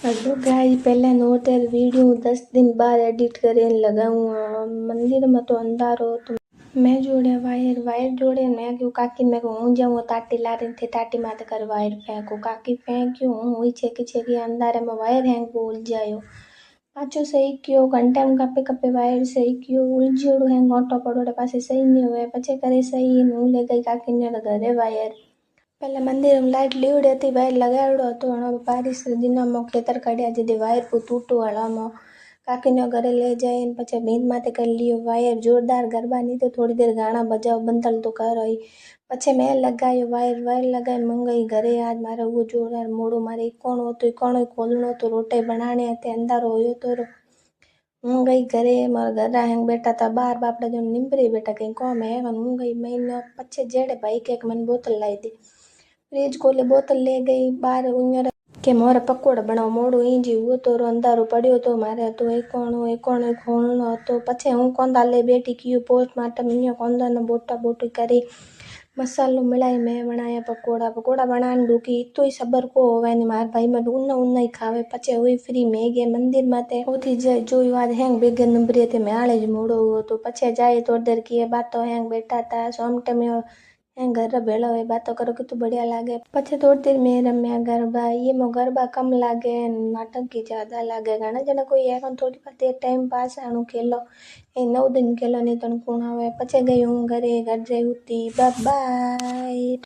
Hello guys, पहले नोटर video 10 दिन बाद एडिट करें लगाऊँ। मंदिर में तो अंधारो तो मैं जोड़े वायर जोड़े। मैं क्यों काकी मैं को हूँ जाऊँ ताटी ला रही थी, ताटी माथे कर वायर फेंको काकी फेंक्यो हूँ हुई छेकी छेकी अंधारे में वायर हैंग बोल जायो पाछो सही क्यों घंटे में कपे कपे वायर सही क्यों उलझियोड़ो है गोटो पड़ोड़े पासे सही नहीं हुए पछे करे सही नू ले गई काकी ने घरे वायर। पहले मंदिर में लाइट लीवड़ी थी वायर लगावड़ो हतो हणो बारिश दिनों में खेतर काढ़्या जदे वायर को तूटो हलामो काकी ने घरे ले जाए पछे भींत माथे कर लियो वायर जोरदार गरबा नहीं तो थोड़ी देर गाना बजाओ बंतल तो कर आई पछे मैं लगायो वायर लगाई मंगई घरे आज मारे वो जोरदार मोड़ो मारे इकोणो खोलनो तो रोटी बनाने ते अंधारो होयो तो हूँ गई घरे मारा घर हैंग बैठा था बाहर बापड़ा जो निंबरे बैठा कहीं कौम है हूँ गई महीना पछे जेड़े भाई के मन बोतल लाई दी फ्रिज खोले बोतल ले गई बाहर उन्हें के मोरे पकोड़ा बनाओ मोड़ो इंजी हुओ तो अंधारो पड़ियो तो मारे तो एक खोलनो तो पछे हूँ कोंदा ले बेटी कियो पोस्टमार्टम इयो कोंदा ने बोटा बोटी करी मसालो मिलाई मैं बनाया पकोड़ा बनाने दूकी तो ही सबर को होवे ने मार भाई मैं उन्ना ही खावे पछे हुई फ्री में गए मंदिर माते होती जो आज हैंग बेगे नंबरे थे मैं आले ज मोड़ो हुओ तो पछे जाए थोड़ी देर की बातों हैंग बैठा था सोमटे में हैंग घर भेड़ा हुए बातों करो कि तू बढ़िया लागे पछे थोड़ी देर में रम्या गरबा ये मो गरबा कम लागे नाटक की ज्यादा लागे घना जना कोई है थोड़ी बार टाइम पास आनु खेलो 9 दिन खेलो नहीं तो कौन आवे पछे गई हूँ घरे घर जाई हुती बाय बाय।